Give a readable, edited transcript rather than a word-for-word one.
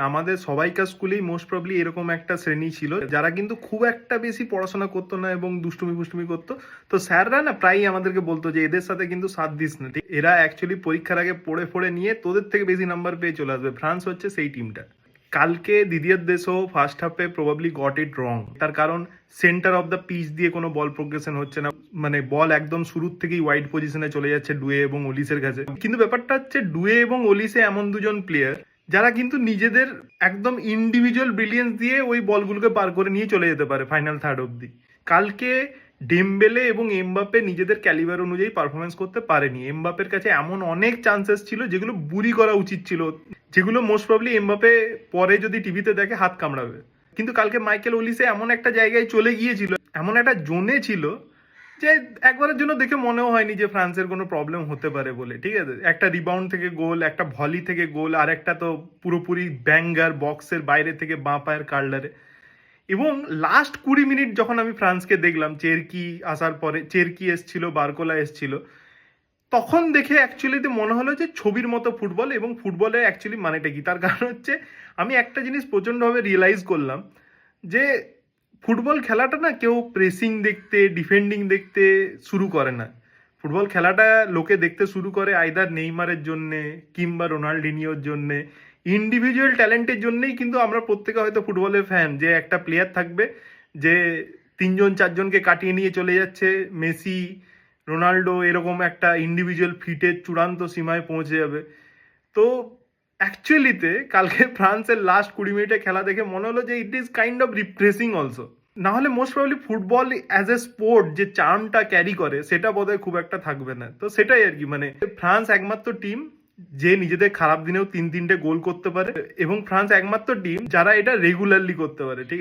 আমাদের সবাইকার স্কুলেই মোস্ট প্রবলি এরকম একটা শ্রেণী ছিল যারা কিন্তু খুব একটা বেশি পড়াশোনা করতো না এবং দুষ্টুমি ফুষ্টুমি করতো। তো স্যাররা না প্রায়ই আমাদেরকে বলতো যে এদের সাথে কিন্তু সাথ দিস না, ঠিক? এরা অ্যাকচুয়ালি পরীক্ষার আগে পড়ে পড়ে নিয়ে তোদের থেকে বেশি নাম্বার পেয়ে চলে আসবে। ফ্রান্স হচ্ছে সেই টিমটা। কালকে দিদিয়ার দেশও ফার্স্ট হাফে প্রবাবলি গট ইট রং। তার কারণ সেন্টার অফ দ্য পিচ দিয়ে কোনো বল প্রোগ্রেশন হচ্ছে না, মানে বল একদম শুরুর থেকেই ওয়াইড পজিশনে চলে যাচ্ছে ডুয়ে এবং ওলিসের কাছে। কিন্তু ব্যাপারটা হচ্ছে ডুয়ে এবং ওলিসে এমন দুজন প্লেয়ার যারা কিন্তু নিজেদের একদম ইন্ডিভিজুয়াল ব্রিলিয়েন্স দিয়ে ওই বলগুলোকে পার করে নিয়ে চলে যেতে পারে ফাইনাল থার্ড অব্দি। কালকে ডেমবেলে এবং এমবাপে নিজেদের ক্যালিবার অনুযায়ী পারফরমেন্স করতে পারেনি। এমবাপের কাছে এমন অনেক চান্সেস ছিল যেগুলো বুরি করা উচিত ছিল, যেগুলো মোস্ট প্রবলি এমবাপে পরে যদি টিভিতে দেখে হাত কামড়াবে। কিন্তু কালকে মাইকেল ওলিসে এমন একটা জায়গায় চলে গিয়েছিল, এমন একটা জোনে ছিল যে একবারের জন্য দেখে মনেও হয়নি যে ফ্রান্সের কোনো প্রবলেম হতে পারে বলে। ঠিক আছে, একটা রিবাউন্ড থেকে গোল, একটা ভলি থেকে গোল, আর একটা তো পুরোপুরি ব্যাঙ্গার বক্সের বাইরে থেকে বাঁ পায়ের কার্লারে। এবং লাস্ট 20 মিনিট যখন আমি ফ্রান্সকে দেখলাম, চেরকি আসার পরে, চেরকি এসছিল, বারকোলা এসছিল, তখন দেখে অ্যাকচুয়ালিতে মনে হলো যে ছবির মতো ফুটবল। এবং ফুটবলে অ্যাকচুয়ালি মানেটা কি, তার কারণ হচ্ছে আমি একটা জিনিস প্রচণ্ডভাবে রিয়েলাইজ করলাম যে ফুটবল খেলাটা না কেউ প্রেসিং দেখতে, ডিফেন্ডিং দেখতে শুরু করে না। ফুটবল খেলাটা লোকে দেখতে শুরু করে আইদার নেইমারের জন্যে কিংবা রোনাল্ডিনিওর জন্যে, ইন্ডিভিজুয়াল ট্যালেন্টের জন্যেই। কিন্তু আমরা প্রত্যেকে হয়তো ফুটবলের ফ্যান, যে একটা প্লেয়ার থাকবে যে 3-4জনকে কাটিয়ে নিয়ে চলে যাচ্ছে, মেসি, রোনাল্ডো, এরকম একটা ইন্ডিভিজুয়াল ফিটের চূড়ান্ত সীমায় পৌঁছে যাবে। তো অ্যাকচুয়ালিতে কালকে ফ্রান্সের লাস্ট 20 মিনিটে খেলা দেখে মনে হলো যে it is kind of repressing also. না হলে most probably football as a sport যে চার্মটা ক্যারি করে সেটা বোধহয় খুব একটা থাকবে না। তো সেটাই আর কি, মানে ফ্রান্স একমাত্র টিম যে নিজেদের খারাপ দিনেও 3-3টে গোল করতে পারে, এবং ফ্রান্স একমাত্র টিম যারা এটা রেগুলারলি করতে পারে। ঠিক আছে।